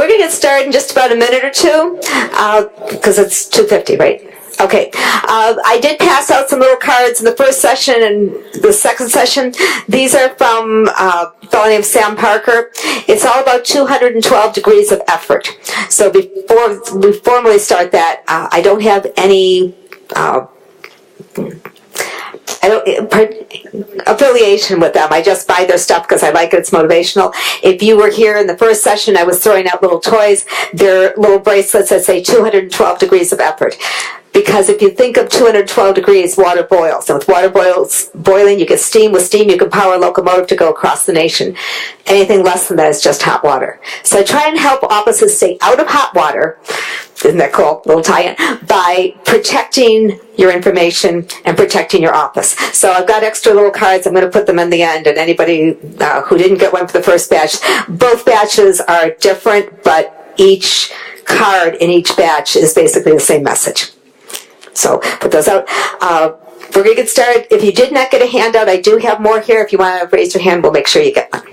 going to get started in just about a minute or two, because it's 2:50, right? Okay. I did pass out some little cards in the first session and the second session. These are from a fellow named Sam Parker. It's all about 212 degrees of effort. So before we formally start that, I don't have any affiliation with them. I just buy their stuff because I like it. It's motivational. If you were here in the first session, I was throwing out little toys. They're little bracelets that say 212 degrees of effort. Because if you think of 212 degrees, water boils. And with water boiling, you get steam. With steam, you can power a locomotive to go across the nation. Anything less than that is just hot water. So I try and help offices stay out of hot water, isn't that cool? Little tie-in. By protecting your information and protecting your office. So I've got extra little cards. I'm going to put them in the end. And anybody who didn't get one for the first batch, both batches are different, but each card in each batch is basically the same message. So put those out. We're going to get started. If you did not get a handout, I do have more here. If you want to raise your hand, we'll make sure you get one.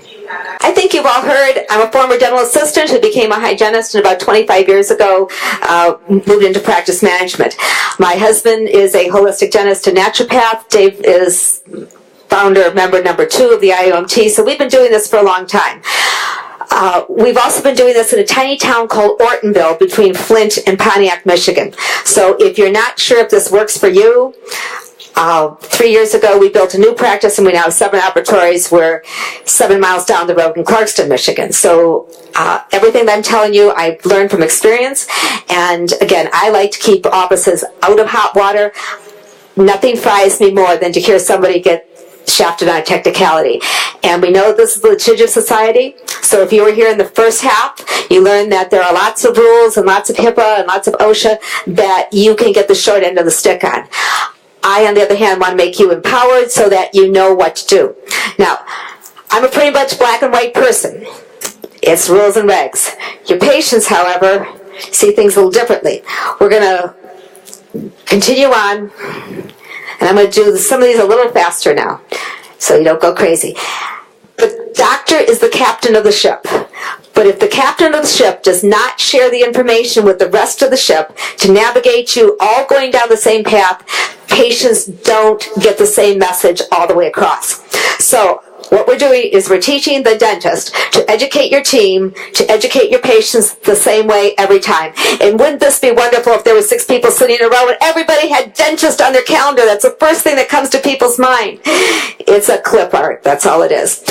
I think you've all heard, I'm a former dental assistant who became a hygienist and about 25 years ago moved into practice management. My husband is a holistic dentist and naturopath. Dave is founder, member number 2 of the IAOMT, so we've been doing this for a long time. We've also been doing this in a tiny town called Ortonville between Flint and Pontiac, Michigan. So if you're not sure if this works for you, 3 years ago we built a new practice and we now have 7 laboratories. We're 7 miles down the road in Clarkston, Michigan. So everything that I'm telling you I've learned from experience. And again, I like to keep offices out of hot water. Nothing fries me more than to hear somebody get shafted on a technicality. And we know this is a litigious society, so if you were here in the first half, you learned that there are lots of rules and lots of HIPAA and lots of OSHA that you can get the short end of the stick on. I, on the other hand, want to make you empowered so that you know what to do. Now, I'm a pretty much black and white person. It's rules and regs. Your patients, however, see things a little differently. We're going to continue on. And I'm going to do some of these a little faster now, so you don't go crazy. The doctor is the captain of the ship. But if the captain of the ship does not share the information with the rest of the ship to navigate you all going down the same path, patients don't get the same message all the way across. So what we're doing is we're teaching the dentist to educate your team, to educate your patients the same way every time. And wouldn't this be wonderful if there were 6 people sitting in a row and everybody had dentist on their calendar? That's the first thing that comes to people's mind. It's a clip art. That's all it is.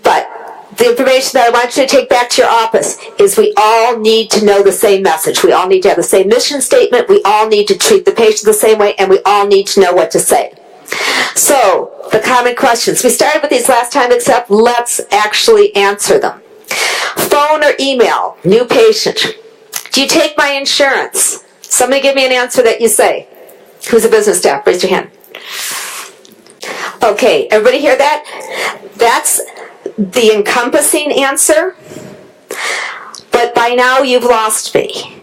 But the information that I want you to take back to your office is we all need to know the same message. We all need to have the same mission statement. We all need to treat the patient the same way, and we all need to know what to say. So, the common questions. We started with these last time, except let's actually answer them. Phone or email, new patient. Do you take my insurance? Somebody give me an answer that you say. Who's a business staff? Raise your hand. Okay, everybody hear that? That's the encompassing answer. But by now you've lost me.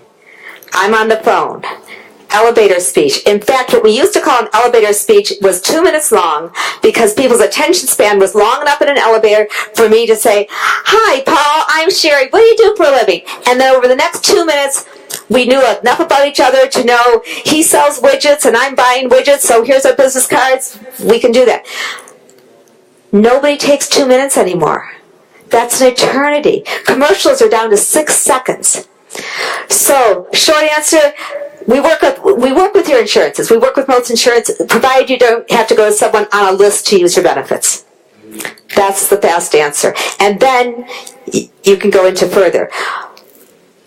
I'm on the phone. Elevator speech. In fact, what we used to call an elevator speech was 2 minutes long because people's attention span was long enough in an elevator for me to say, "Hi, Paul, I'm Sherry. What do you do for a living?" And then over the next 2 minutes, we knew enough about each other to know he sells widgets and I'm buying widgets, so here's our business cards. We can do that. Nobody takes 2 minutes anymore. That's an eternity. Commercials are down to 6 seconds. So, short answer, we work with your insurances. We work with most insurance, provided you don't have to go to someone on a list to use your benefits. That's the fast answer. And then you can go into further.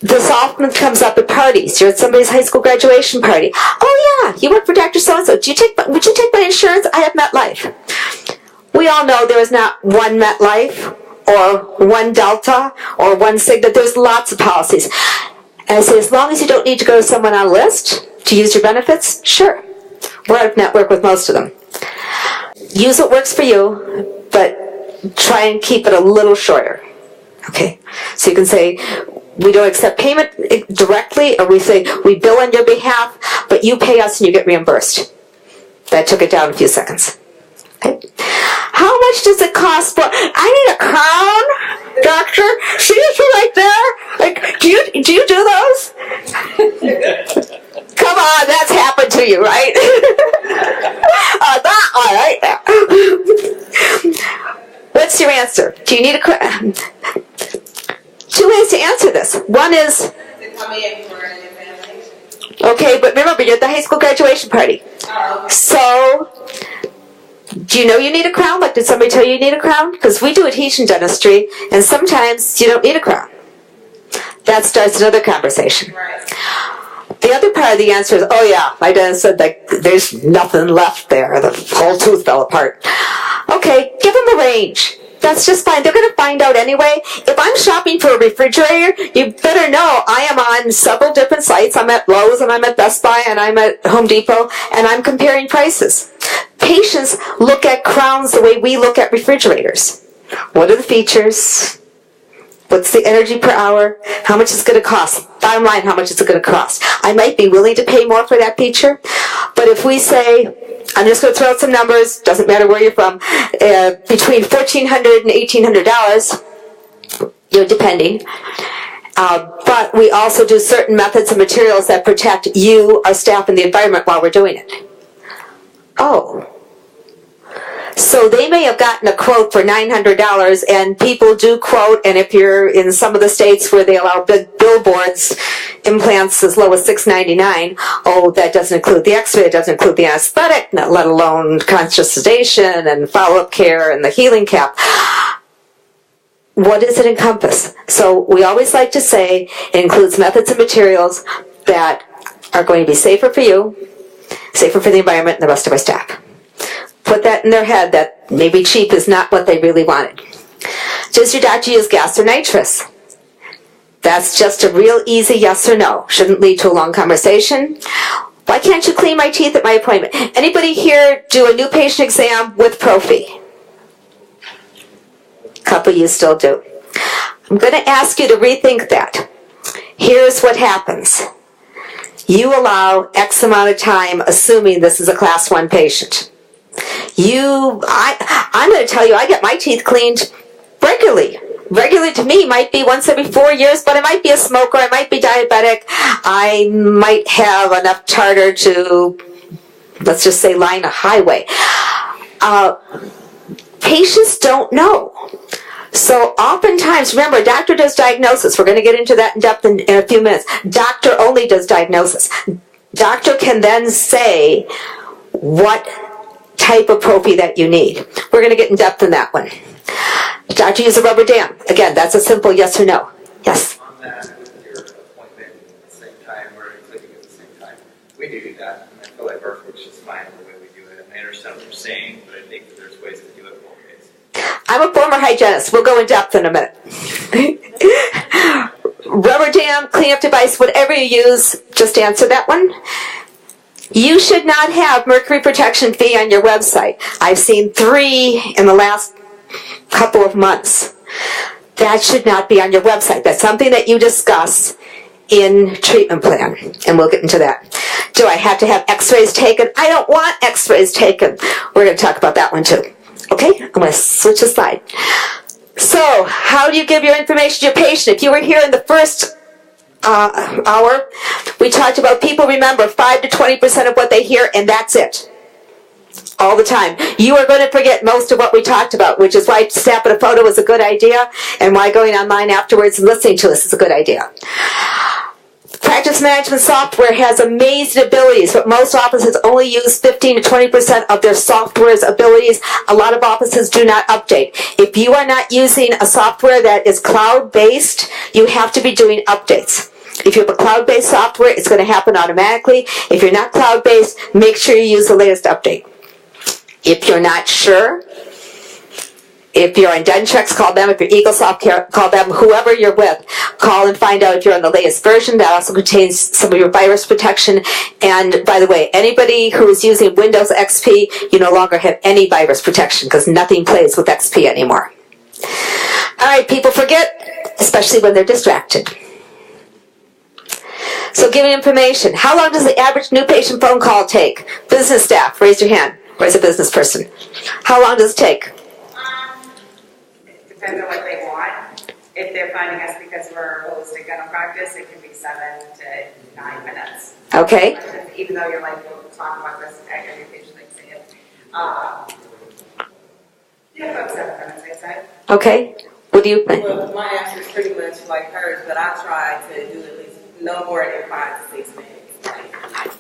This often comes up at parties. You're at somebody's high school graduation party. "Oh yeah, you work for Dr. So-and-so. Would you take my insurance? I have MetLife." We all know there is not one MetLife or one Delta or one Cigna. There's lots of policies. And I say, as long as you don't need to go to someone on a list to use your benefits, sure. We're out of network with most of them. Use what works for you, but try and keep it a little shorter. Okay? So you can say, we don't accept payment directly, or we say, we bill on your behalf, but you pay us and you get reimbursed. That took it down a few seconds. Okay? How much does it cost for, I need a crown, doctor? See this right there? Like, Do you do those? Come on, that's happened to you, right? All right. What's your answer? Do you need a... Two ways to answer this. One is... Okay, but remember, you're at the high school graduation party. So, do you know you need a crown? Like, did somebody tell you need a crown? Because we do adhesion dentistry, and sometimes you don't need a crown. That starts another conversation. Right. The other part of the answer is, oh yeah, my dentist said like there's nothing left there. The whole tooth fell apart. Okay, give them a range. That's just fine. They're going to find out anyway. If I'm shopping for a refrigerator, you better know I am on several different sites. I'm at Lowe's, and I'm at Best Buy, and I'm at Home Depot, and I'm comparing prices. Patients look at crowns the way we look at refrigerators. What are the features? What's the energy per hour? How much is it going to cost? Bottom line, how much is it going to cost? I might be willing to pay more for that feature, but if we say, I'm just going to throw out some numbers, doesn't matter where you're from, between $1,400 and $1,800, depending. But we also do certain methods and materials that protect you, our staff, and the environment while we're doing it. Oh. So they may have gotten a quote for $900, and people do quote, and if you're in some of the states where they allow big billboards, implants as low as $699, oh, that doesn't include the x-ray, it doesn't include the anesthetic, let alone conscious sedation and follow-up care and the healing cap. What does it encompass? So we always like to say it includes methods and materials that are going to be safer for you, safer for the environment and the rest of our staff. Put that in their head that maybe cheap is not what they really wanted. Does your doctor use gas or nitrous? That's just a real easy yes or no. Shouldn't lead to a long conversation. Why can't you clean my teeth at my appointment? Anybody here do a new patient exam with Prophy? A couple of you still do. I'm going to ask you to rethink that. Here's what happens. You allow X amount of time assuming this is a class 1 patient. I'm going to tell you, I get my teeth cleaned regularly. Regularly to me might be once every 4 years, but I might be a smoker, I might be diabetic, I might have enough tartar to, let's just say, line a highway. Patients don't know. So oftentimes, remember, a doctor does diagnosis. We're going to get into that in depth in a few minutes. Doctor only does diagnosis. Doctor can then say what type of prophy that you need. We're going to get in depth in that one. Doctor use a rubber dam. Again, that's a simple yes or no. Yes? On that, with your appointment at the same time, or clicking at the same time, we do that, and I feel like ours works just fine the way we do it. And I understand what you're saying, but I think that there's ways to do it both ways. I'm a former hygienist. We'll go in depth in a minute. Rubber dam, cleanup device, whatever you use, just answer that one. You should not have mercury protection fee on your website. I've seen 3 in the last couple of months. That should not be on your website. That's something that you discuss in treatment plan, and we'll get into that. Do I have to have x-rays taken? I don't want x-rays taken. We're going to talk about that one too. Okay, I'm going to switch a slide. So, how do you give your information to your patient? If you were here in the first hour, we talked about people remember 5 to 20% of what they hear, and that's it. All the time. You are going to forget most of what we talked about, which is why snapping a photo is a good idea, and why going online afterwards and listening to us is a good idea. Practice management software has amazing abilities, but most offices only use 15 to 20% of their software's abilities. A lot of offices do not update. If you are not using a software that is cloud-based, you have to be doing updates. If you have a cloud-based software, it's going to happen automatically. If you're not cloud-based, make sure you use the latest update. If you're not sure, if you're on Dentrex, call them. If you're EagleSoft, call them. Whoever you're with, call and find out if you're on the latest version. That also contains some of your virus protection. And by the way, anybody who is using Windows XP, you no longer have any virus protection because nothing plays with XP anymore. All right, people forget, especially when they're distracted. So giving information. How long does the average new patient phone call take? Business staff, raise your hand. Where's a business person? How long does it take? It depends on what they want. if they're finding us because we're a holistic dental practice, it can be 7 to 9 minutes. Okay. Even though you're like, we'll talk about this at every patient, like say it. Yeah, about 7 minutes, I'd say. Okay. What do you think? Well, my answer is pretty much like hers, but I try to do at least no more than 5 to 6 minutes.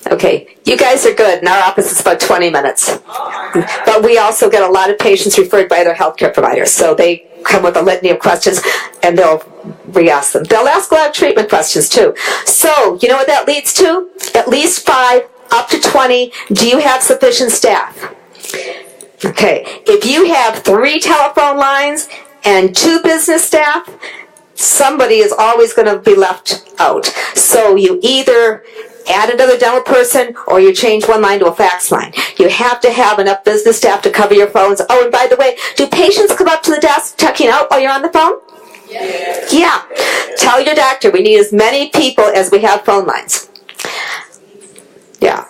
Okay, you guys are good. In our office, it's about 20 minutes. Oh my God. But we also get a lot of patients referred by their healthcare providers. So they come with a litany of questions, and they'll re-ask them. They'll ask a lot of treatment questions, too. So, you know what that leads to? At least 5, up to 20. Do you have sufficient staff? Okay, if you have 3 telephone lines and 2 business staff, somebody is always going to be left out. So you either add another dental person or you change one line to a fax line. You have to have enough business staff to cover your phones. Oh, and by the way, do patients come up to the desk checking out while you're on the phone? Yes. Yeah. Tell your doctor we need as many people as we have phone lines. Yeah.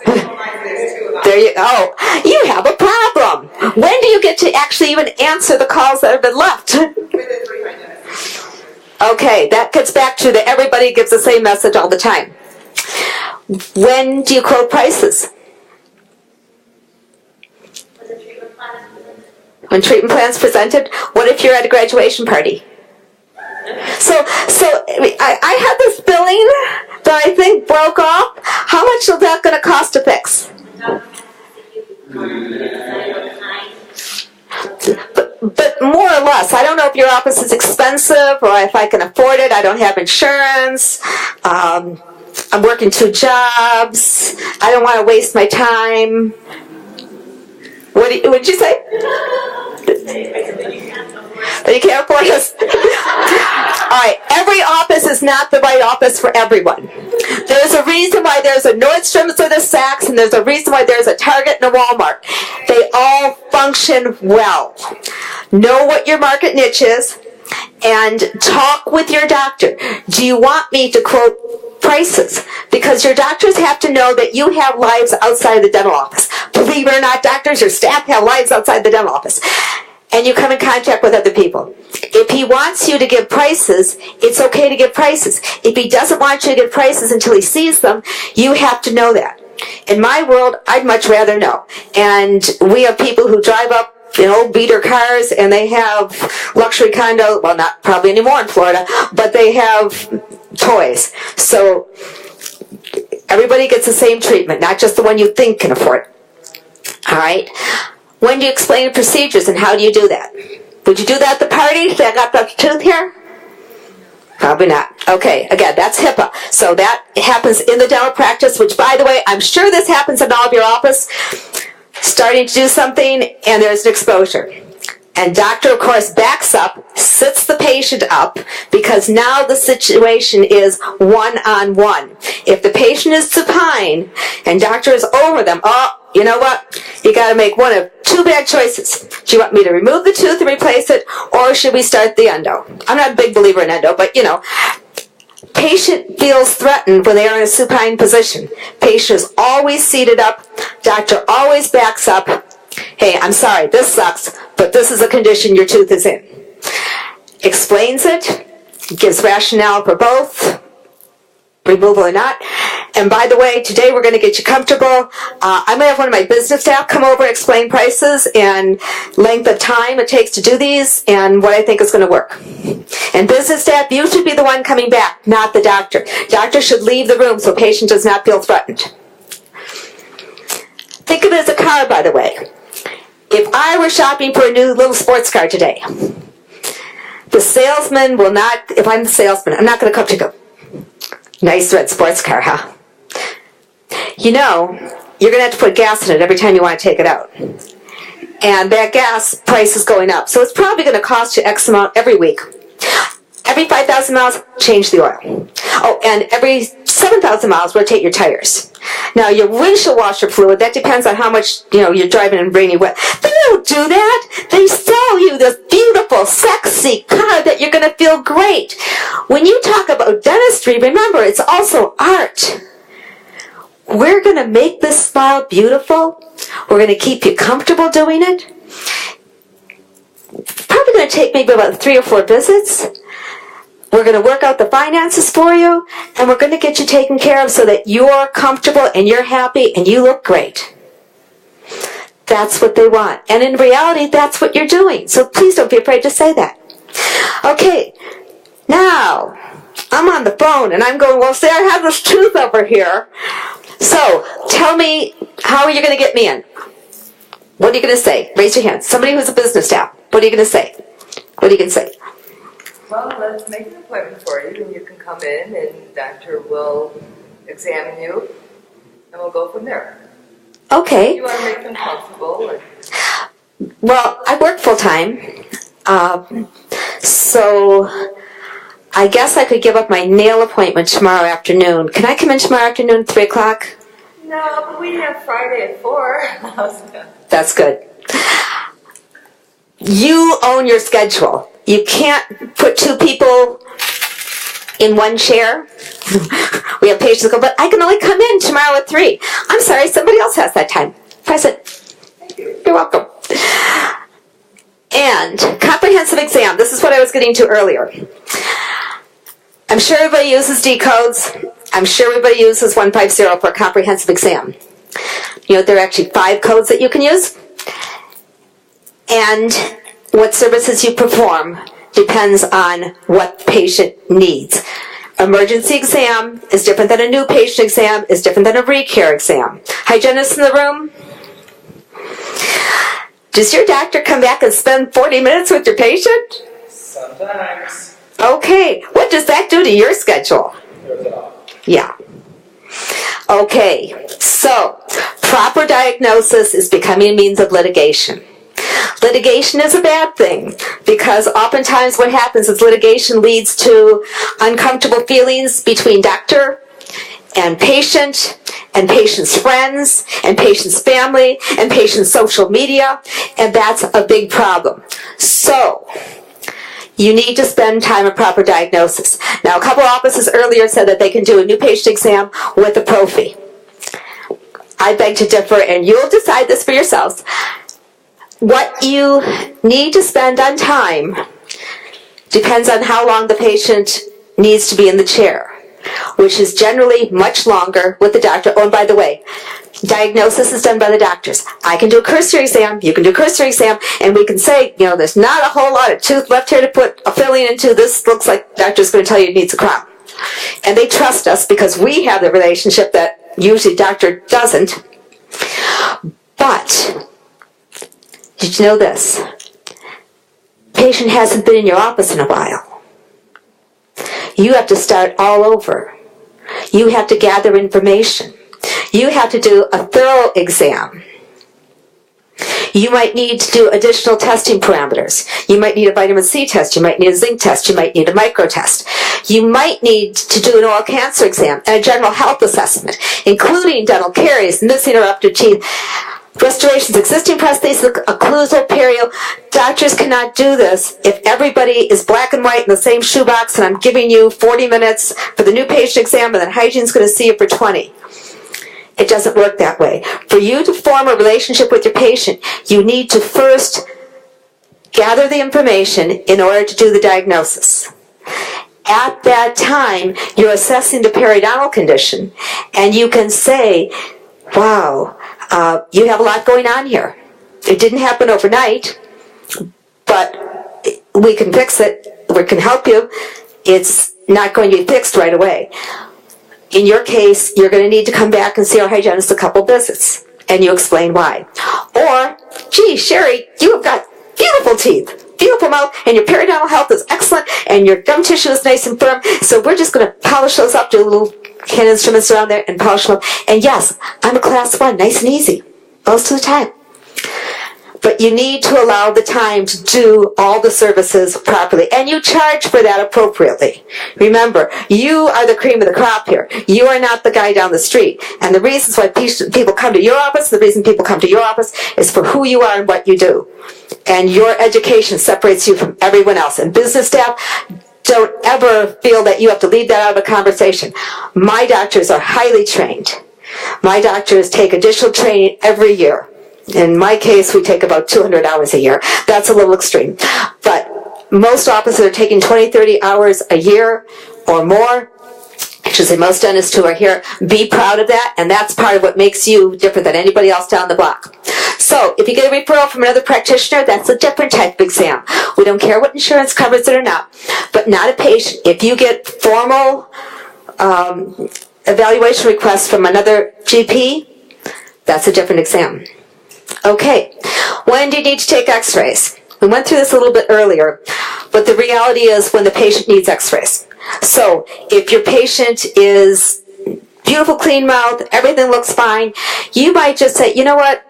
There you go. You have a problem. When do you get to actually even answer the calls that have been left? Okay, that gets back to that everybody gives the same message all the time. When do you quote prices? When treatment plan's presented? What if you're at a graduation party? So I had this billing that I think broke off. How much is that going to cost to fix? But more or less, I don't know if your office is expensive or if I can afford it. I don't have insurance. I'm working 2 jobs. I don't want to waste my time. What'd you say? That you can't afford us? All right, every office is not the right office for everyone. There's a reason why there's a Nordstrom's or the Saks, and there's a reason why there's a Target and a Walmart. They all function well. Know what your market niche is, and talk with your doctor. Do you want me to quote prices? Because your doctors have to know that you have lives outside the dental office. Believe it or not, doctors, your staff have lives outside the dental office. And you come in contact with other people. If he wants you to give prices, it's okay to give prices. If he doesn't want you to give prices until he sees them, you have to know that. In my world, I'd much rather know. And we have people who drive up in old beater cars and they have luxury condo, well, not probably anymore in Florida, but they have toys. So everybody gets the same treatment, not just the one you think can afford. All right? When do you explain the procedures and how do you do that? Would you do that at the party? Say, I got the tooth here? Probably not. Okay, again, that's HIPAA. So that happens in the dental practice, which, by the way, I'm sure this happens in all of your office. Starting to do something, and there's an exposure. And doctor, of course, backs up, sits the patient up, because now the situation is one-on-one. If the patient is supine, and doctor is over them, oh, you know what? You got to make one of 2 bad choices. Do you want me to remove the tooth and replace it, or should we start the endo? I'm not a big believer in endo, but you know, patient feels threatened when they are in a supine position. Patient is always seated up. Doctor always backs up. Hey, I'm sorry, this sucks, but this is a condition your tooth is in. Explains it, gives rationale for both, removal or not. And by the way, today we're going to get you comfortable. I'm going to have one of my business staff come over, explain prices and length of time it takes to do these and what I think is going to work. And business staff, you should be the one coming back, not the doctor. Doctor should leave the room so patient does not feel threatened. Think of it as a car, by the way. If I were shopping for a new little sports car today, the salesman will not, if I'm the salesman, I'm not going to come to go, nice red sports car, huh? You know, you're going to have to put gas in it every time you want to take it out. And that gas price is going up. So it's probably going to cost you X amount every week. Every 5,000 miles, change the oil. Oh, and every 7,000 miles, rotate your tires. Now, your windshield washer fluid, that depends on how much, you're driving in rainy weather. They don't do that. They sell you this beautiful, sexy car that you're going to feel great. When you talk about dentistry, remember, it's also art. We're going to make this smile beautiful. We're going to keep you comfortable doing it. Probably going to take maybe about 3 or 4 visits. We're going to work out the finances for you, and we're going to get you taken care of so that you're comfortable and you're happy and you look great. That's what they want. And in reality, that's what you're doing. So please don't be afraid to say that. Okay, now, I'm on the phone and I'm going, well, say I have this tooth over here. So, tell me, how are you going to get me in? What are you going to say? Raise your hand. Somebody who's a business staff. What are you going to say? What are you going to say? Well, let's make an appointment for you, and you can come in, and the doctor will examine you, and we'll go from there. Okay. You want to make them comfortable. Well, I work full-time, so I guess I could give up my nail appointment tomorrow afternoon. Can I come in tomorrow afternoon, 3 o'clock? No, but we have Friday at 4. That's good. You own your schedule. You can't put 2 people in one chair. We have patients that go, but I can only come in tomorrow at 3. I'm sorry, somebody else has that time. Present. Thank you. You're welcome. And comprehensive exam. This is what I was getting to earlier. I'm sure everybody uses D codes. I'm sure everybody uses 150 for a comprehensive exam. You know, there are actually 5 codes that you can use. And what services you perform depends on what the patient needs. Emergency exam is different than a new patient exam, is different than a recare exam. Hygienist in the room? Does your doctor come back and spend 40 minutes with your patient? Sometimes. Okay, what does that do to your schedule? Yeah. Okay, so proper diagnosis is becoming a means of litigation. Litigation is a bad thing because oftentimes what happens is litigation leads to uncomfortable feelings between doctor and patient's friends, and patient's family, and patient's social media, and that's a big problem. So, you need to spend time on proper diagnosis. Now, a couple offices earlier said that they can do a new patient exam with a prophy. I beg to differ, and you'll decide this for yourselves. What you need to spend on time depends on how long the patient needs to be in the chair, which is generally much longer with the doctor. Oh, and by the way, diagnosis is done by the doctors. I can do a cursory exam, you can do a cursory exam, and we can say, you know, there's not a whole lot of tooth left here to put a filling into. This looks like the doctor's going to tell you it needs a crown. And they trust us because we have the relationship that usually doctor doesn't. But did you know this? Patient hasn't been in your office in a while. You have to start all over. You have to gather information. You have to do a thorough exam. You might need to do additional testing parameters. You might need a vitamin C test. You might need a zinc test. You might need a micro test. You might need to do an oral cancer exam and a general health assessment, including dental caries, missing or ruptured teeth, restorations, existing prosthesis, occlusal, perio. Doctors cannot do this if everybody is black and white in the same shoebox and I'm giving you 40 minutes for the new patient exam and then hygiene's going to see you for 20. It doesn't work that way. For you to form a relationship with your patient, you need to first gather the information in order to do the diagnosis. At that time, you're assessing the periodontal condition, and you can say, wow, you have a lot going on here. It didn't happen overnight, but we can fix it. We can help you. It's not going to be fixed right away. In your case, you're going to need to come back and see our hygienist a couple visits, and you explain why. Or, gee, Sherry, you have got beautiful teeth, beautiful mouth, and your periodontal health is excellent, and your gum tissue is nice and firm, so we're just going to polish those up, do little hand instruments around there, and polish them up. And yes, I'm a class 1, nice and easy, most of the time. But you need to allow the time to do all the services properly. And you charge for that appropriately. Remember, you are the cream of the crop here. You are not the guy down the street. And the reasons why people come to your office, the reason people come to your office is for who you are and what you do. And your education separates you from everyone else. And business staff, don't ever feel that you have to leave that out of a conversation. My doctors are highly trained. My doctors take additional training every year. In my case, we take about 200 hours a year. That's a little extreme. But most offices are taking 20, 30 hours a year or more. I should say most dentists who are here, be proud of that, and that's part of what makes you different than anybody else down the block. So, if you get a referral from another practitioner, that's a different type of exam. We don't care what insurance covers it or not, but not a patient. If you get formal evaluation requests from another GP, that's a different exam. Okay, when do you need to take x-rays? We went through this a little bit earlier, but the reality is when the patient needs x-rays. So, if your patient is beautiful, clean mouth, everything looks fine, you might just say, you know what,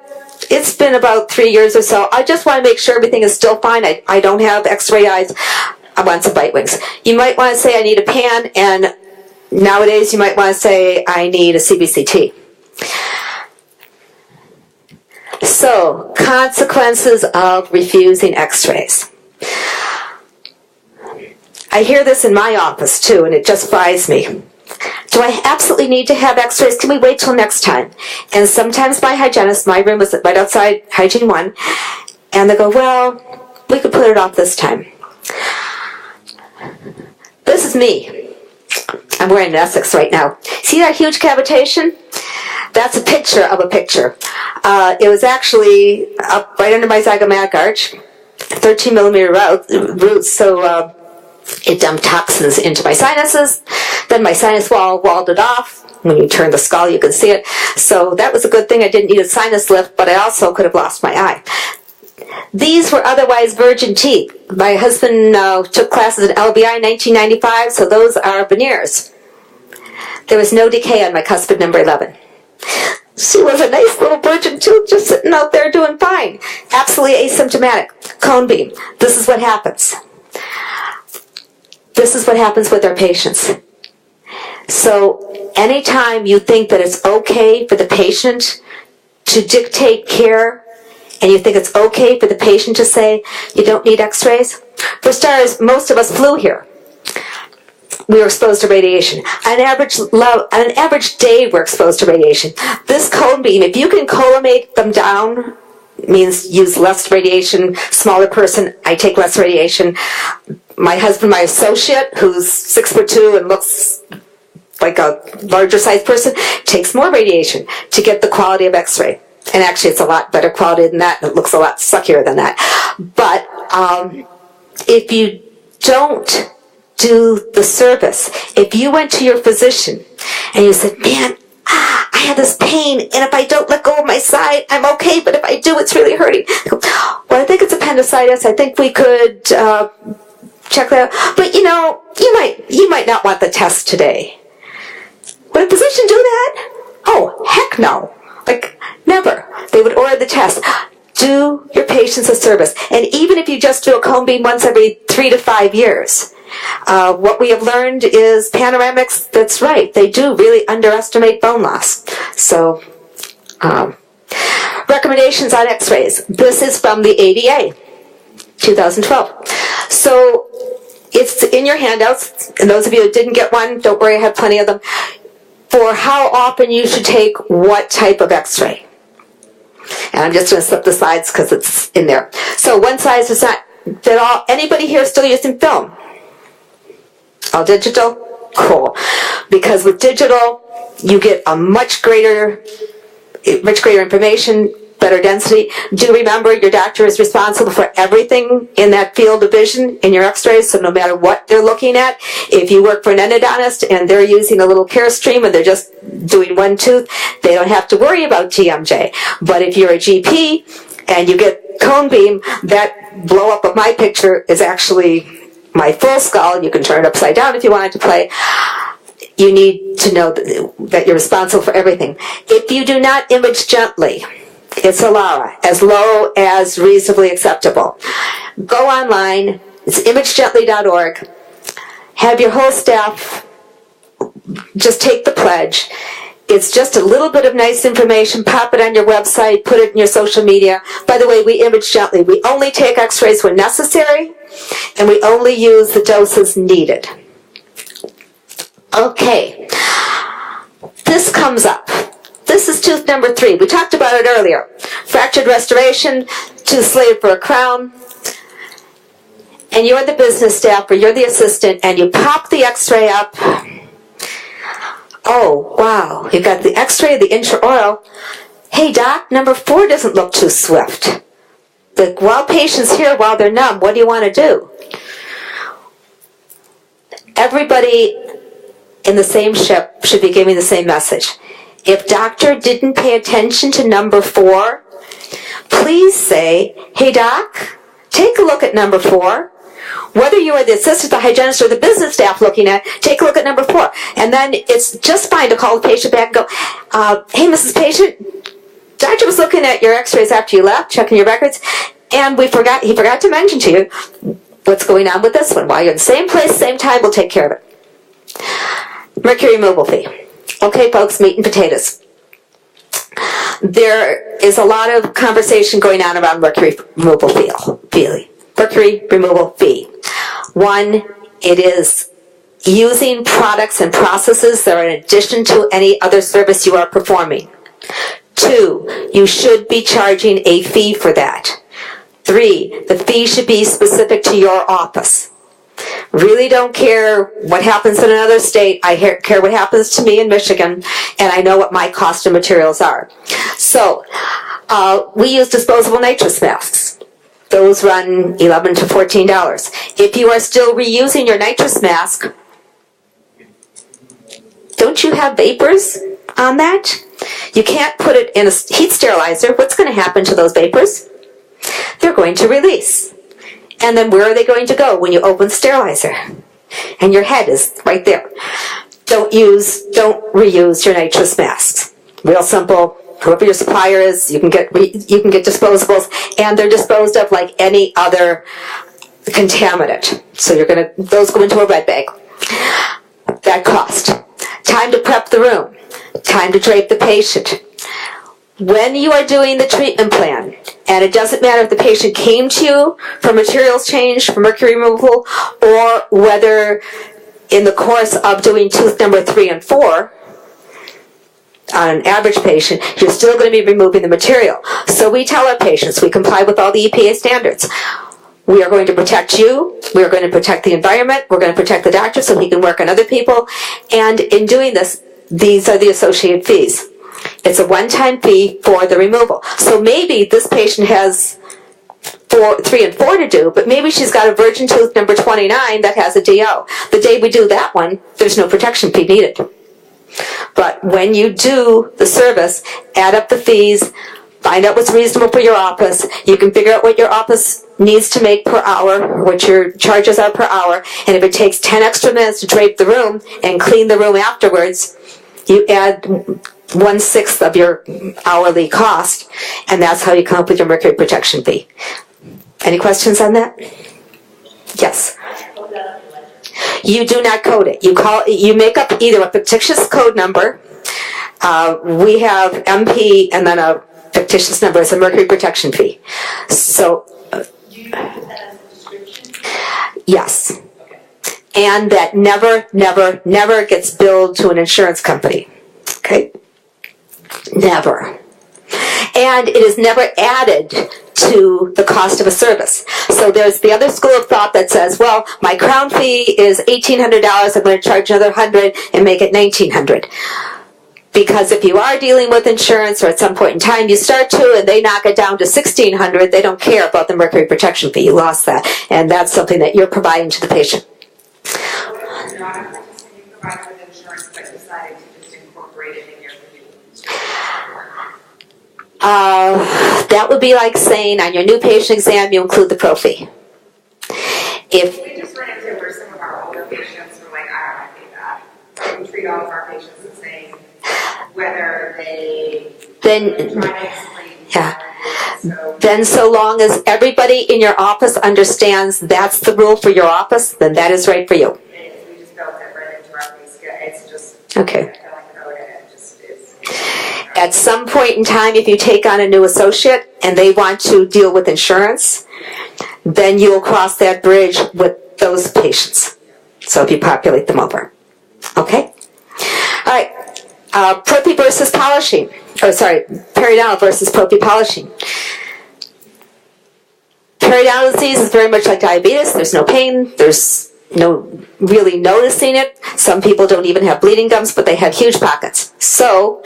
it's been about 3 years or so, I just want to make sure everything is still fine, I don't have x-ray eyes, I want some bite wings. You might want to say, I need a pan, and nowadays you might want to say, I need a CBCT. So, consequences of refusing x-rays. I hear this in my office too, and it just fries me. Do I absolutely need to have x-rays? Can we wait till next time? And sometimes my hygienist, my room is right outside Hygiene 1, and they go, well, we could put it off this time. This is me. I'm wearing an Essex right now. See that huge cavitation? That's a picture of a picture. It was actually up right under my zygomatic arch, 13 millimeter roots, so it dumped toxins into my sinuses. Then my sinus wall walled it off. When you turn the skull, you can see it. So that was a good thing. I didn't need a sinus lift, but I also could have lost my eye. These were otherwise virgin teeth. My husband took classes at LBI in 1995, so those are veneers. There was no decay on my cuspid number 11. She was a nice little virgin tooth just sitting out there doing fine. Absolutely asymptomatic. Cone beam. This is what happens. This is what happens with our patients. So anytime you think that it's okay for the patient to dictate care, and you think it's okay for the patient to say, you don't need x-rays, for starters, most of us flew here. We were exposed to radiation. On an average day, we're exposed to radiation. This cone beam, if you can collimate them down, means use less radiation, smaller person, I take less radiation. My husband, my associate, who's 6'2" and looks like a larger sized person, takes more radiation to get the quality of x-ray. And actually it's a lot better quality than that, and it looks a lot suckier than that. But if you don't do the service, if you went to your physician and you said, man, I have this pain, and if I don't let go of my side, I'm okay, but if I do, it's really hurting. Well, I think it's appendicitis. I think we could check that out. But you know, you might not want the test today. Would a physician do that? Oh, heck no. Like, never. They would order the test. Do your patients a service. And even if you just do a cone beam once every 3 to 5 years, what we have learned is panoramics, that's right, they do really underestimate bone loss. So, recommendations on x-rays. This is from the ADA, 2012. So, it's in your handouts, and those of you who didn't get one, don't worry, I have plenty of them, for how often you should take what type of x-ray. And I'm just going to slip the slides because it's in there. So one size does not fit all. Anybody here still using film? All digital? Cool. Because with digital, you get a much greater information, better density. Do remember your doctor is responsible for everything in that field of vision in your x-rays, so no matter what they're looking at, if you work for an endodontist and they're using a little Carestream and they're just doing one tooth, they don't have to worry about TMJ. But if you're a GP and you get cone beam, that blow up of my picture is actually my full skull. You can turn it upside down if you wanted to play. You need to know that you're responsible for everything. If you do not image gently, it's a LARA, as low as reasonably acceptable. Go online, it's imagegently.org. Have your whole staff just take the pledge. It's just a little bit of nice information. Pop it on your website, put it in your social media. By the way, we image gently. We only take x-rays when necessary, and we only use the doses needed. Okay, this comes up. This is tooth number 3. We talked about it earlier. Fractured restoration, tooth slated for a crown. And and you're the business staff or you're the assistant and you pop the x-ray up. Oh, wow, you got the x-ray of the intraoral. Hey doc, number 4 doesn't look too swift. While patient's here, while they're numb, what do you want to do? Everybody in the same ship should be giving the same message. If doctor didn't pay attention to number 4, please say, hey doc, take a look at number 4. Whether you are the assistant, the hygienist, or the business staff looking at, take a look at number 4. And then it's just fine to call the patient back and go, hey Mrs. Patient, doctor was looking at your x-rays after you left, checking your records, and he forgot to mention to you what's going on with this one. While you're in the same place, same time, we'll take care of it. Mercury removal fee. Okay, folks, meat and potatoes. There is a lot of conversation going on around mercury removal fee. Mercury removal fee. 1, it is using products and processes that are in addition to any other service you are performing. 2, you should be charging a fee for that. 3, the fee should be specific to your office. Really don't care what happens in another state. I care what happens to me in Michigan, and I know what my cost of materials are. So, we use disposable nitrous masks. Those run $11 to $14. If you are still reusing your nitrous mask, don't you have vapors on that? You can't put it in a heat sterilizer. What's going to happen to those vapors? They're going to release. And then where are they going to go when you open the sterilizer? And your head is right there. Don't reuse your nitrous masks. Real simple. Whoever your supplier is, you can get disposables, and they're disposed of like any other contaminant. So those go into a red bag. That cost. Time to prep the room. Time to drape the patient. When you are doing the treatment plan, and it doesn't matter if the patient came to you for materials change, for mercury removal, or whether in the course of doing tooth number 3 and 4, on an average patient, you're still going to be removing the material. So we tell our patients, we comply with all the EPA standards. We are going to protect you, we are going to protect the environment, we're going to protect the doctor so he can work on other people, and in doing this, these are the associated fees. It's a one-time fee for the removal. So maybe this patient has 3 and 4 to do, but maybe she's got a virgin tooth number 29 that has a DO. The day we do that one, there's no protection fee needed. But when you do the service, add up the fees, find out what's reasonable for your office. You can figure out what your office needs to make per hour, what your charges are per hour, and if it takes 10 extra minutes to drape the room and clean the room afterwards, you add 1/6 of your hourly cost, and that's how you come up with your mercury protection fee. Any questions on that? Yes. You do not code it. You make up either a fictitious code number. We have MP and then a fictitious number as a mercury protection fee. So, Do you have that as a description? yes. Okay. And that never gets billed to an insurance company. Okay? Never. And it is never added to the cost of a service. So there's the other school of thought that says, well, my crown fee is $1,800, I'm going to charge another $100 and make it $1,900. Because if you are dealing with insurance, or at some point in time you start to, and they knock it down to $1,600, they don't care about the mercury protection fee. You lost that. And that's something that you're providing to the patient. You're not a participant, you provide with insurance, but decided to just incorporate it in your fee. That would be like saying on your new patient exam you include the pro fee. If We just run into where some of our older patients were like, I don't want to pay that. We treat all of our patients the same, whether they then try to explain. yeah. So Then so long as everybody in your office understands that's the rule for your office, then that is right for you. we just built it right into our fee scale. It's just Okay. I feel like code and it just is. At some point in time, if you take on a new associate and they want to deal with insurance, then you will cross that bridge with those patients. So if you populate them over. Okay? All right. Propy versus polishing. Periodontal versus propy polishing. Periodontal disease is very much like diabetes. There's no pain. There's no really noticing it. Some people don't even have bleeding gums, but they have huge pockets. So,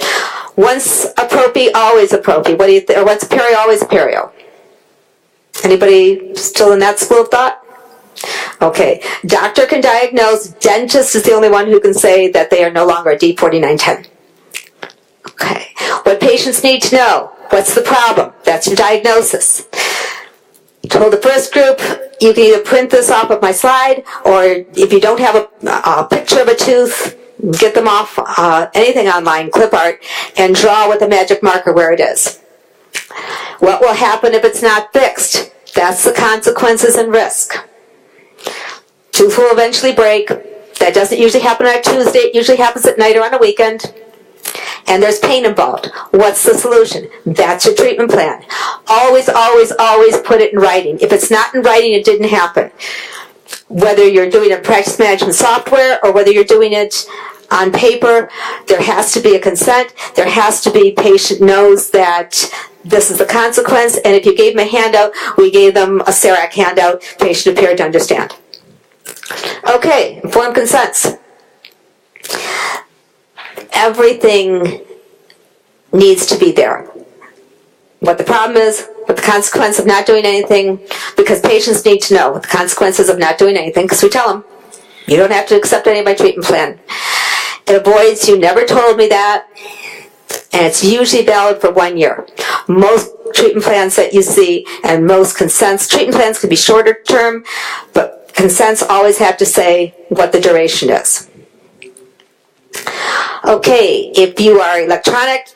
once a propy, always a propy. What do you or once a perio, always a perio. Anybody still in that school of thought? Okay, doctor can diagnose. Dentist is the only one who can say that they are no longer a D4910. Okay, what patients need to know. What's the problem? That's your diagnosis. Told the first group, you can either print this off of my slide, or if you don't have a picture of a tooth, get them off anything online, clip art, and draw with a magic marker where it is. What will happen if it's not fixed? That's the consequences and risk. Tooth will eventually break. That doesn't usually happen on a Tuesday. It usually happens at night or on a weekend. And there's pain involved. What's the solution? That's your treatment plan. Always, always, always put it in writing. If it's not in writing, it didn't happen. Whether you're doing it in practice management software or whether you're doing it on paper, there has to be a consent. There has to be patient knows that this is the consequence. And if you gave them a handout, we gave them a CERAC handout. Patient appeared to understand. Okay, informed consents. Everything needs to be there. What the problem is, what the consequence of not doing anything, because patients need to know what the consequences of not doing anything, because we tell them, you don't have to accept any of my treatment plan. It avoids, you never told me that, and it's usually valid for 1 year. Most treatment plans that you see, and most consents, treatment plans can be shorter term, but consents always have to say what the duration is. Okay, if you are electronic,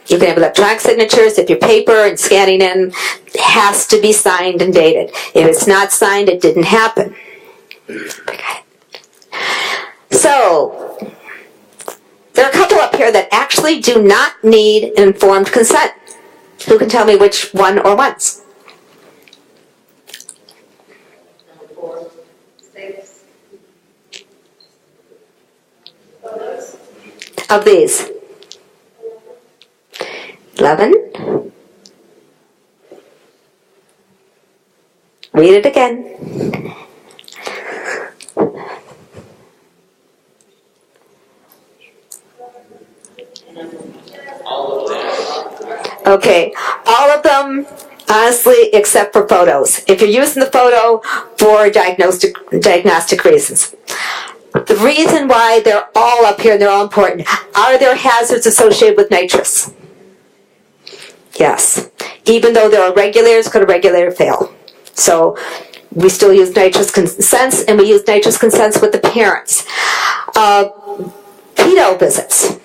you can have electronic signatures. If you're paper and scanning in, it has to be signed and dated. If it's not signed, it didn't happen. So, there are a couple up here that actually do not need informed consent. Who can tell me which one or ones? Of these? 11. Read it again. Okay, all of them, honestly, except for photos. If you're using the photo for diagnostic reasons. The reason why they're all up here and they're all important, are there hazards associated with nitrous? Yes. Even though there are regulators, could a regulator fail? So we still use nitrous consents, and we use nitrous consents with the parents. Pedo visits.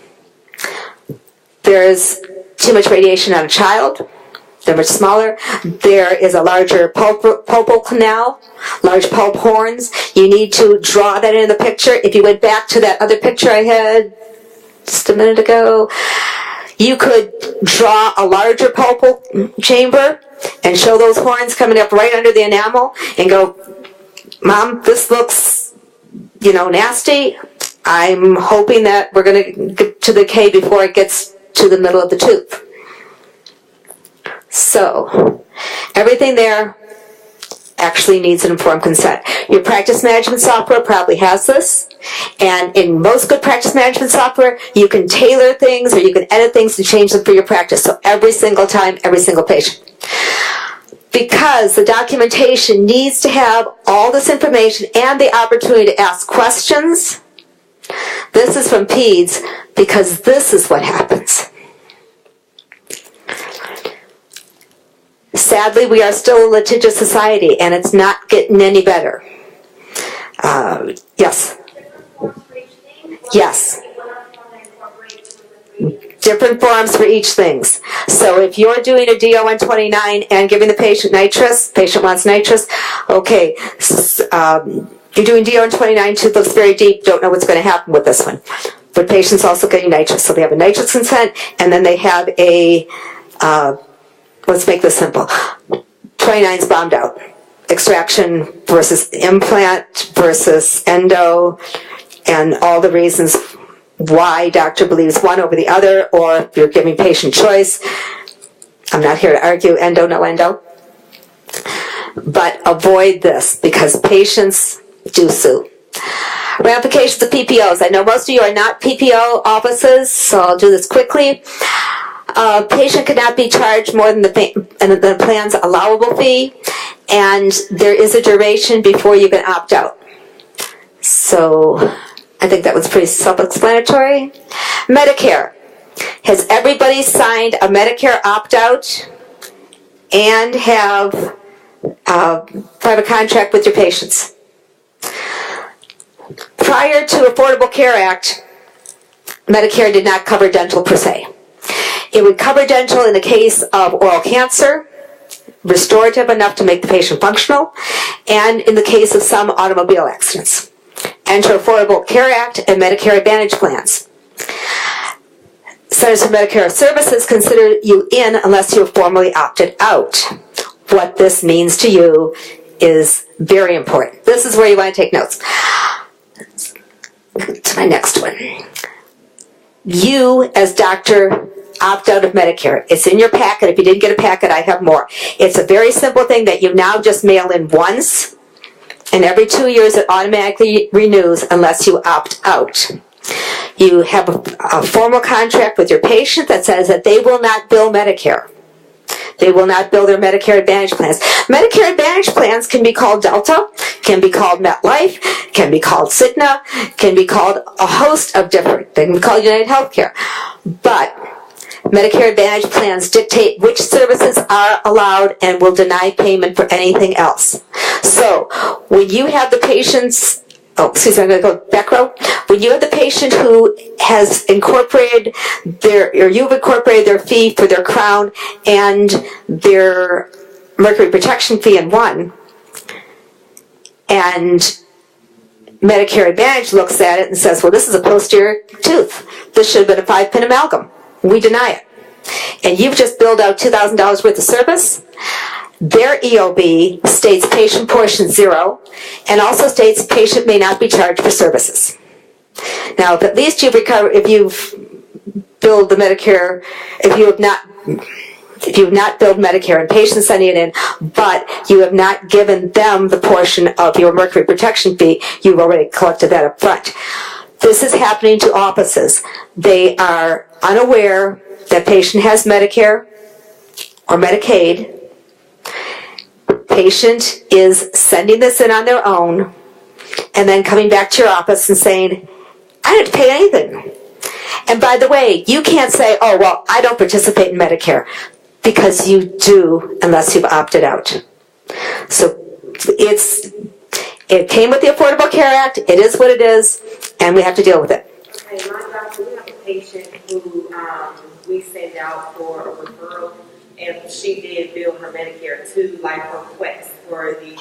There's too much radiation on a child. They're much smaller. There is a larger pulpal canal, large pulp horns. You need to draw that in the picture. If you went back to that other picture I had just a minute ago, you could draw a larger pulpal chamber and show those horns coming up right under the enamel and go, Mom, this looks, nasty. I'm hoping that we're going to get to the K before it gets to the middle of the tooth. So, everything there actually needs an informed consent. Your practice management software probably has this, and in most good practice management software, you can tailor things or you can edit things and change them for your practice. So every single time, every single patient. Because the documentation needs to have all this information and the opportunity to ask questions. This is from PEDS because this is what happens. Sadly, we are still a litigious society, and it's not getting any better. Yes? Yes. Different forms for each thing. So if you're doing a DO-129 and giving the patient nitrous, patient wants nitrous, okay, you're doing DO-129, tooth looks very deep, don't know what's going to happen with this one. But patients also getting nitrous. So they have a nitrous consent, and then they have a... let's make this simple. 29's bombed out. Extraction versus implant versus endo, and all the reasons why doctor believes one over the other, or if you're giving patient choice. I'm not here to argue endo, no endo. But avoid this because patients do sue. Ramifications of PPOs. I know most of you are not PPO offices, so I'll do this quickly. A patient cannot be charged more than the plan's allowable fee, and there is a duration before you can opt out. So I think that was pretty self-explanatory. Medicare. Has everybody signed a Medicare opt-out and have a private contract with your patients? Prior to Affordable Care Act, Medicare did not cover dental per se. It would cover dental in the case of oral cancer, restorative enough to make the patient functional, and in the case of some automobile accidents. Enter Affordable Care Act and Medicare Advantage plans. Centers for Medicare Services consider you in unless you have formally opted out. What this means to you is very important. This is where you want to take notes. To my next one. You, as doctor, opt out of Medicare. It's in your packet. If you didn't get a packet, I have more. It's a very simple thing that you now just mail in once, and every 2 years it automatically renews unless you opt out. You have a formal contract with your patient that says that they will not bill Medicare. They will not bill their Medicare Advantage plans. Medicare Advantage plans can be called Delta, can be called MetLife, can be called Cigna, can be called a host of different, they can be called United Healthcare. But Medicare Advantage plans dictate which services are allowed and will deny payment for anything else. So when you have the patient's I'm going to go back row. When you have the patient who has incorporated you've incorporated their fee for their crown and their mercury protection fee in one, and Medicare Advantage looks at it and says, well, this is a posterior tooth. This should have been a 5-pin amalgam. We deny it. And you've just billed out $2,000 worth of service. Their EOB states patient portion 0 and also states patient may not be charged for services. Now, if at least you've billed the Medicare, if you have not billed Medicare and patients sending it in, but you have not given them the portion of your mercury protection fee, you've already collected that up front. This is happening to offices. They are unaware that patient has Medicare or Medicaid. Patient is sending this in on their own and then coming back to your office and saying, I didn't pay anything. And by the way, you can't say, oh, well, I don't participate in Medicare, because you do unless you've opted out. So it came with the Affordable Care Act, it is what it is, and we have to deal with it. Hey, my doctor, we have a patient who we send out for a referral, and she did bill her Medicare to like her request for the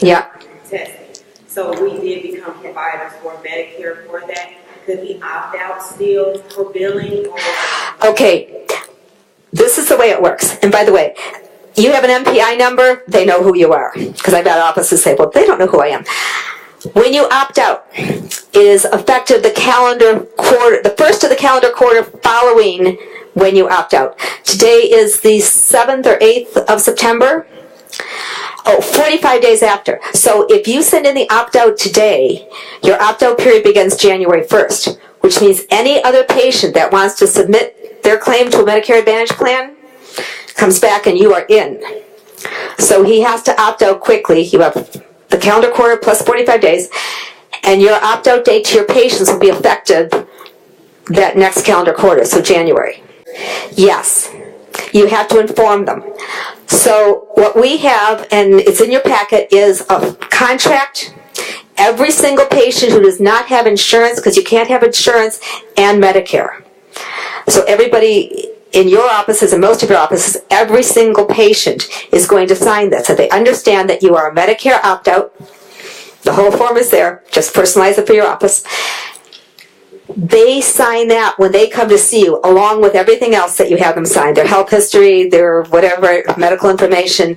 testing. So we did become providers for Medicare for that. Could he opt out still for billing? Or? Okay, this is the way it works. And by the way, you have an MPI number, they know who you are. Because I've got offices say, well, they don't know who I am. When you opt out, it is effective the calendar quarter, the first of the calendar quarter following when you opt out. Today is the 7th or 8th of September. 45 days after. So if you send in the opt-out today, your opt-out period begins January 1st, which means any other patient that wants to submit their claim to a Medicare Advantage plan comes back and you are in. So he has to opt out quickly. You have the calendar quarter plus 45 days, and your opt-out date to your patients will be effective that next calendar quarter, so January. Yes, you have to inform them. So what we have, and it's in your packet, is a contract. Every single patient who does not have insurance, because you can't have insurance and Medicare. So everybody in your offices and most of your offices, every single patient is going to sign this. So they understand that you are a Medicare opt-out. The whole form is there. Just personalize it for your office. They sign that when they come to see you, along with everything else that you have them sign, their health history, their whatever, medical information.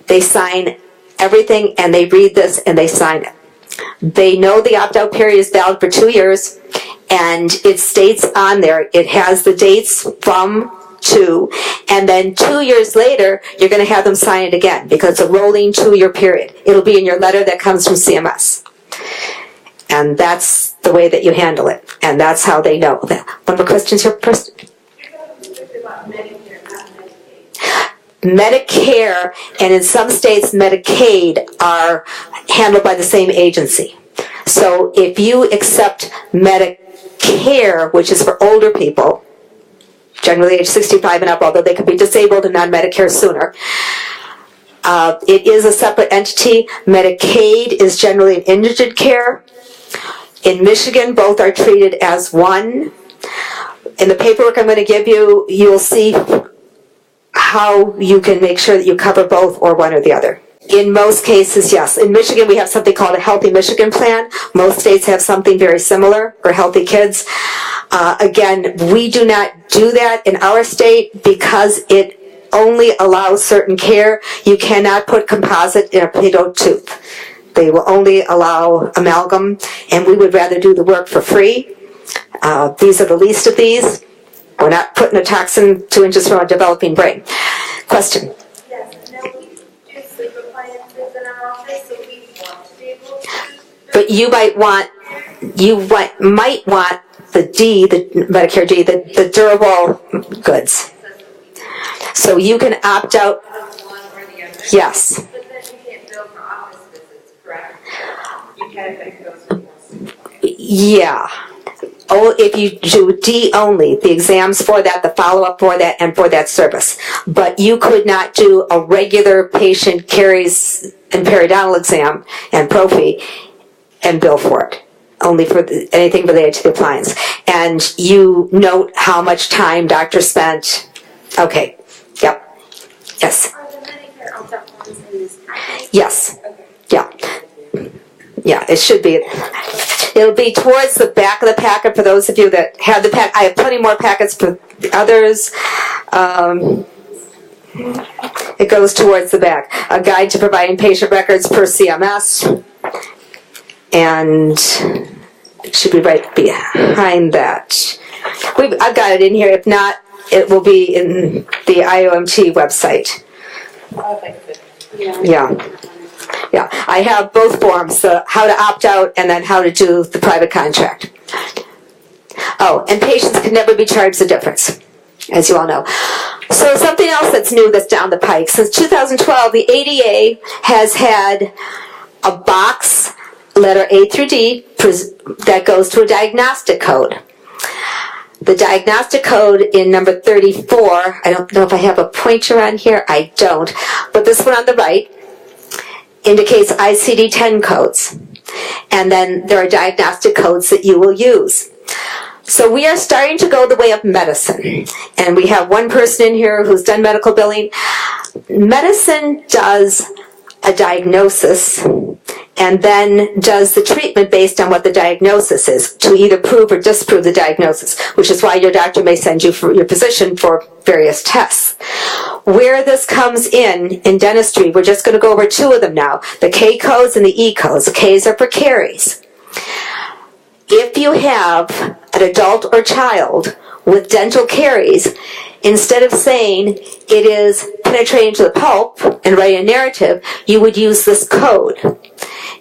They sign everything, and they read this, and they sign it. They know the opt-out period is valid for 2 years, and it states on there, it has the dates from 2, and then 2 years later, you're going to have them sign it again because it's a rolling 2-year period. It'll be in your letter that comes from CMS. And that's the way that you handle it. And that's how they know that. One more questions here, person? Medicare and in some states Medicaid are handled by the same agency. So if you accept Medicare, which is for older people, generally age 65 and up, although they could be disabled and on Medicare sooner, it is a separate entity. Medicaid is generally an indigent care. In Michigan, both are treated as one. In the paperwork I'm going to give you, you'll see how you can make sure that you cover both or one or the other. In most cases, yes. In Michigan, we have something called a Healthy Michigan Plan. Most states have something very similar, or Healthy Kids. Again, we do not do that in our state because it only allows certain care. You cannot put composite in a potato tooth. They will only allow amalgam, and we would rather do the work for free. These are the least of these. We're not putting a toxin 2 inches from a developing brain. Question? Yes, now we do sleep appliances in our office, so we want to be able to. But you might want the D, the Medicare D, the durable goods. So you can opt out. One or the other. Yes. But then you can't bill for office visits, correct? You can if it goes for more sleep. Yeah. Oh, if you do D only, the exams for that, the follow-up for that, and for that service. But you could not do a regular patient caries and periodontal exam and prophy and bill for it. Only for anything related to the appliance. And you note how much time doctor spent. Okay. Yep. Yes. Are the Medicare opt-out forms in this package? Yes. Okay. Yeah. Yeah, it should be. It'll be towards the back of the packet for those of you that have the pack. I have plenty more packets for the others. It goes towards the back. A guide to providing patient records per CMS. And it should be right behind that. I've got it in here. If not, it will be in the IAOMT website. Yeah. Yeah, I have both forms, how to opt out and then how to do the private contract. Oh, and patients can never be charged the difference, as you all know. So something else that's new that's down the pike. Since 2012, the ADA has had a box, letter A through D, that goes to a diagnostic code. The diagnostic code in number 34, I don't know if I have a pointer on here, I don't, but this one on the right, indicates ICD-10 codes. And then there are diagnostic codes that you will use. So we are starting to go the way of medicine. And we have one person in here who's done medical billing. Medicine does a diagnosis and then does the treatment based on what the diagnosis is to either prove or disprove the diagnosis, which is why your doctor may send you for your physician for various tests. Where this comes in dentistry, we're just going to go over 2 of them now, the K codes and the E codes. The Ks are for caries. If you have an adult or child with dental caries, instead of saying it is penetrating to the pulp and write a narrative, you would use this code.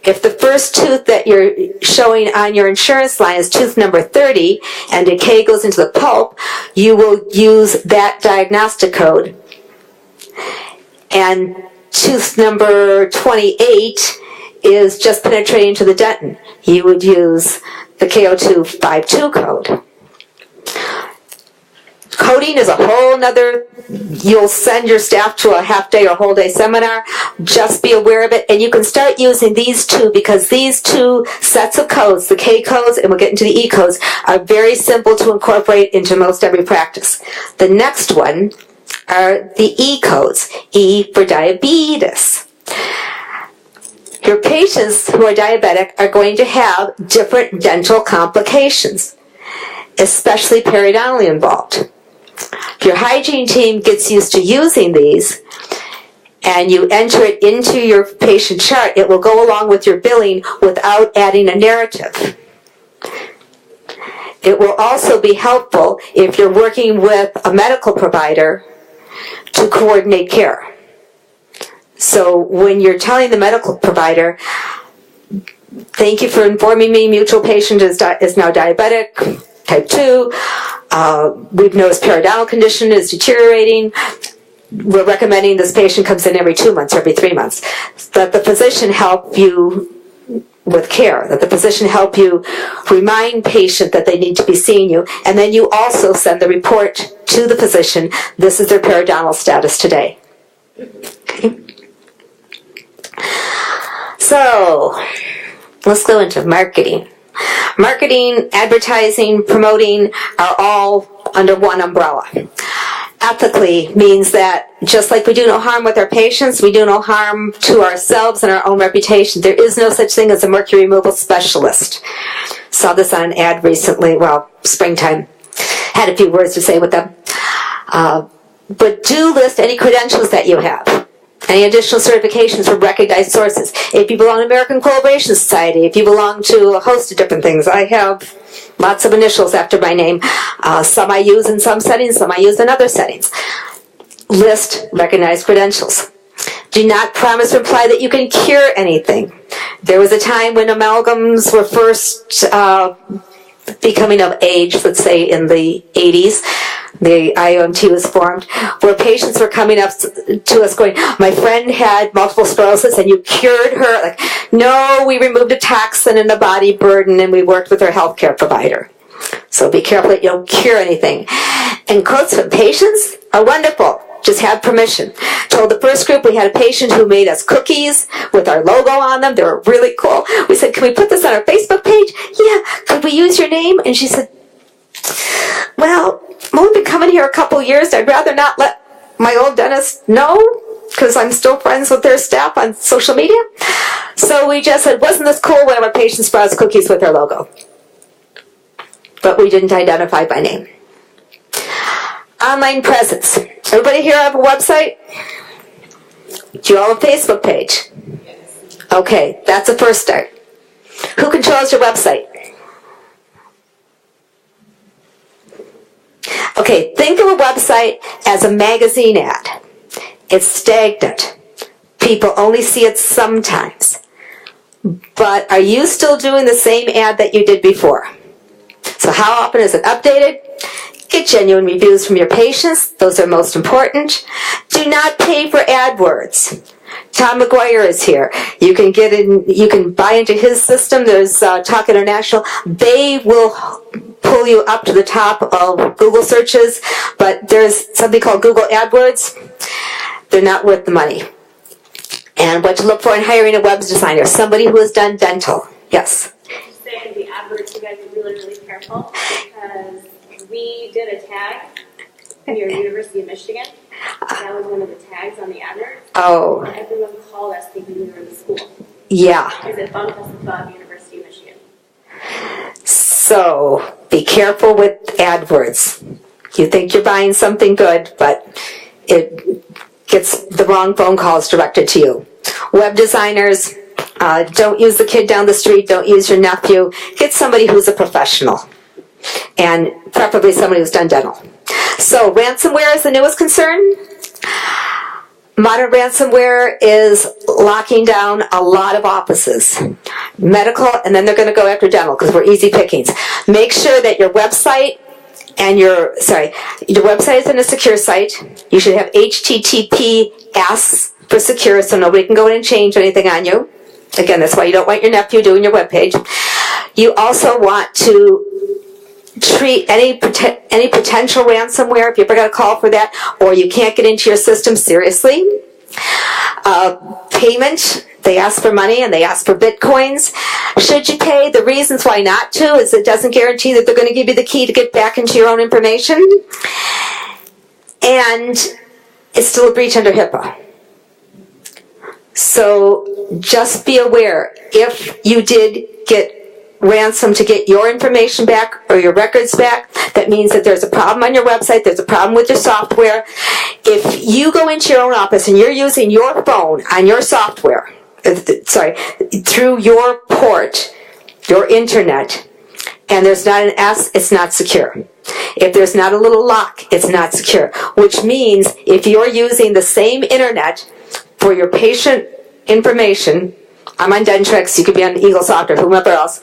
If the first tooth that you're showing on your insurance line is tooth number 30 and decay goes into the pulp, you will use that diagnostic code. And tooth number 28 is just penetrating to the dentin. You would use the K0252 code. Coding is a whole nother, you'll send your staff to a half day or whole day seminar. Just be aware of it. And you can start using these 2 because these 2 sets of codes, the K codes and we'll get into the E codes, are very simple to incorporate into most every practice. The next one are the E codes. E for diabetes. Your patients who are diabetic are going to have different dental complications, especially periodontally involved. If your hygiene team gets used to using these and you enter it into your patient chart, it will go along with your billing without adding a narrative. it will also be helpful if you're working with a medical provider to coordinate care. So when you're telling the medical provider, thank you for informing me, mutual patient is now diabetic, type 2, we've noticed periodontal condition is deteriorating, we're recommending this patient comes in every 2 months, every 3 months, that the physician help you with care, that the physician help you remind patient that they need to be seeing you, and then you also send the report to the physician, this is their periodontal status today. Okay. So, let's go into marketing. Marketing, advertising, promoting are all under one umbrella. Ethically means that just like we do no harm with our patients, we do no harm to ourselves and our own reputation. There is no such thing as a mercury removal specialist. Saw this on an ad recently, well, springtime. Had a few words to say with them. But do list any credentials that you have. Any additional certifications from recognized sources. If you belong to American Collaboration Society, if you belong to a host of different things. I have lots of initials after my name. Some I use in some settings, some I use in other settings. List recognized credentials. Do not promise or imply that you can cure anything. There was a time when amalgams were first becoming of age, let's say in the 80s. The IAOMT was formed, where patients were coming up to us going, my friend had multiple sclerosis and you cured her. Like, no, we removed a toxin and a body burden and we worked with our healthcare provider. So be careful that you don't cure anything. And quotes from patients are wonderful. Just have permission. Told the first group we had a patient who made us cookies with our logo on them. They were really cool. We said, can we put this on our Facebook page? Yeah. Could we use your name? And she said, well, I've only been coming here a couple years. I'd rather not let my old dentist know because I'm still friends with their staff on social media. So we just said, wasn't this cool when our patients brought us cookies with their logo? But we didn't identify by name. Online presence. Everybody here have a website? Do you all have a Facebook page? Okay, that's a first start. Who controls your website? Okay, think of a website as a magazine ad. It's stagnant. People only see it sometimes. But are you still doing the same ad that you did before? So how often is it updated? Get genuine reviews from your patients. Those are most important. Do not pay for AdWords. Tom McGuire is here. You can get in. You can buy into his system. There's Talk International. They will pull you up to the top of Google searches, but there's something called Google AdWords. They're not worth the money. And what to look for in hiring a web designer, somebody who has done dental. Yes? Say the AdWords, you guys are really, really careful because we did a tag near University of Michigan. That was one of the tags on the AdWords. Oh. And everyone called us thinking we were in the school. Yeah. Because it bumped us above University of Michigan. So, be careful with AdWords. You think you're buying something good, but it gets the wrong phone calls directed to you. Web designers, don't use the kid down the street, don't use your nephew. Get somebody who's a professional, and preferably somebody who's done dental. So, ransomware is the newest concern. Modern ransomware is locking down a lot of offices. Medical, and then they're going to go after dental because we're easy pickings. Make sure that your website and your website is in a secure site. You should have HTTPS for secure so nobody can go in and change anything on you. Again, that's why you don't want your nephew doing your webpage. You also want to treat any potential ransomware, if you ever got a call for that, or you can't get into your system seriously. Payment, they ask for money and they ask for bitcoins. Should you pay? The reasons why not to is it doesn't guarantee that they're going to give you the key to get back into your own information. And it's still a breach under HIPAA. So just be aware, if you did get ransom to get your information back or your records back, that means that there's a problem on your website, there's a problem with your software. If you go into your own office and you're using your phone on your software, through your port, your internet, and there's not an S, it's not secure. If there's not a little lock, it's not secure. Which means if you're using the same internet for your patient information, I'm on Dentrix, you could be on EagleSoft or whomever else,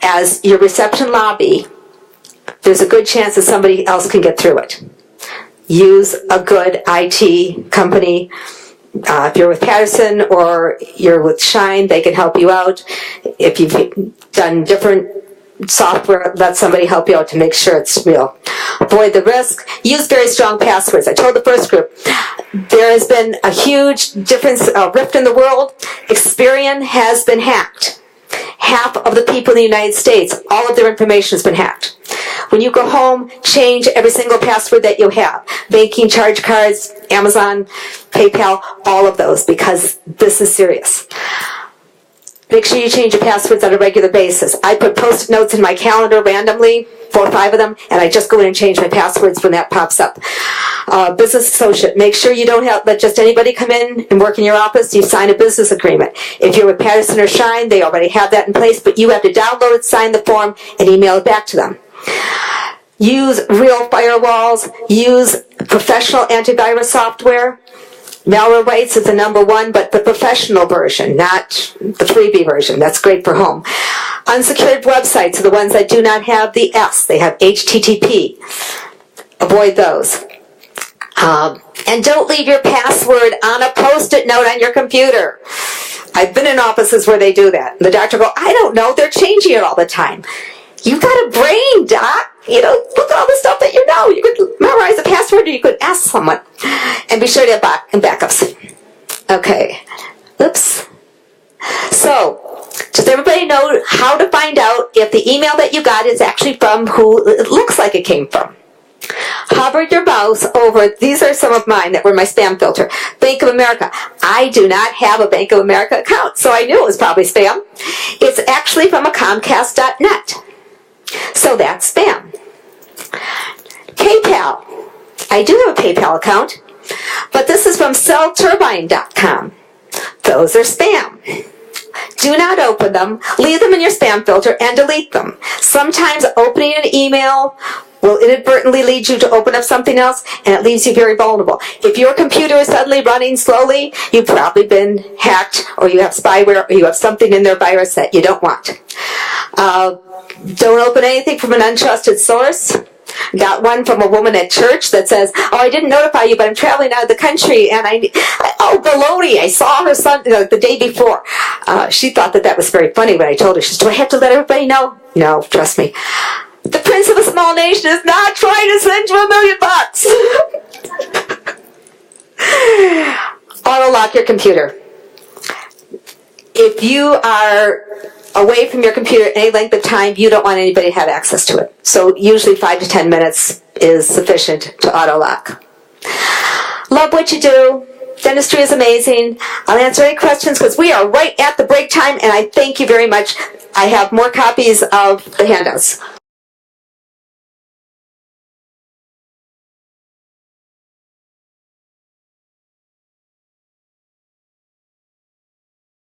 as your reception lobby, there's a good chance that somebody else can get through it. Use a good IT company. If you're with Patterson or you're with Shine, they can help you out. If you've done different software, let somebody help you out to make sure it's real. Avoid the risk. Use very strong passwords. I told the first group, there has been a huge difference, rift in the world. Experian has been hacked. Half of the people in the United States, all of their information has been hacked. When you go home, change every single password that you have. Banking, charge cards, Amazon, PayPal, all of those, because this is serious. Make sure you change your passwords on a regular basis. I put post-it notes in my calendar randomly, 4 or 5 of them, and I just go in and change my passwords when that pops up. Business associate, make sure you don't let just anybody come in and work in your office. You sign a business agreement. If you're with Patterson or Shine, they already have that in place, but you have to download it, sign the form, and email it back to them. Use real firewalls. Use professional antivirus software. Malwarebytes is the #1, but the professional version, not the freebie version. That's great for home. Unsecured websites are the ones that do not have the S. They have HTTP. Avoid those. And don't leave your password on a post-it note on your computer. I've been in offices where they do that. The doctor goes, I don't know, they're changing it all the time. You've got a brain, doc. You know, look at all the stuff that you know. You could memorize the password or you could ask someone. And be sure to have backups. Okay. Oops. So, does everybody know how to find out if the email that you got is actually from who it looks like it came from? Hover your mouse over, these are some of mine that were my spam filter. Bank of America. I do not have a Bank of America account, so I knew it was probably spam. It's actually from a Comcast.net. So that's spam. PayPal. I do have a PayPal account, but this is from cellturbine.com. Those are spam. Do not open them. Leave them in your spam filter and delete them. Sometimes opening an email will inadvertently lead you to open up something else, and it leaves you very vulnerable. If your computer is suddenly running slowly, you've probably been hacked, or you have spyware, or you have something in their virus that you don't want. Don't open anything from an untrusted source. Got one from a woman at church that says, oh, I didn't notify you, but I'm traveling out of the country, and oh, baloney, I saw her son the day before. She thought that was very funny when I told her. She said, do I have to let everybody know? No, trust me. The prince of a small nation is not trying to send you $1 million. Auto-lock your computer. If you are away from your computer any length of time, you don't want anybody to have access to it. So usually 5 to 10 minutes is sufficient to auto-lock. Love what you do. Dentistry is amazing. I'll answer any questions because we are right at the break time, and I thank you very much. I have more copies of the handouts.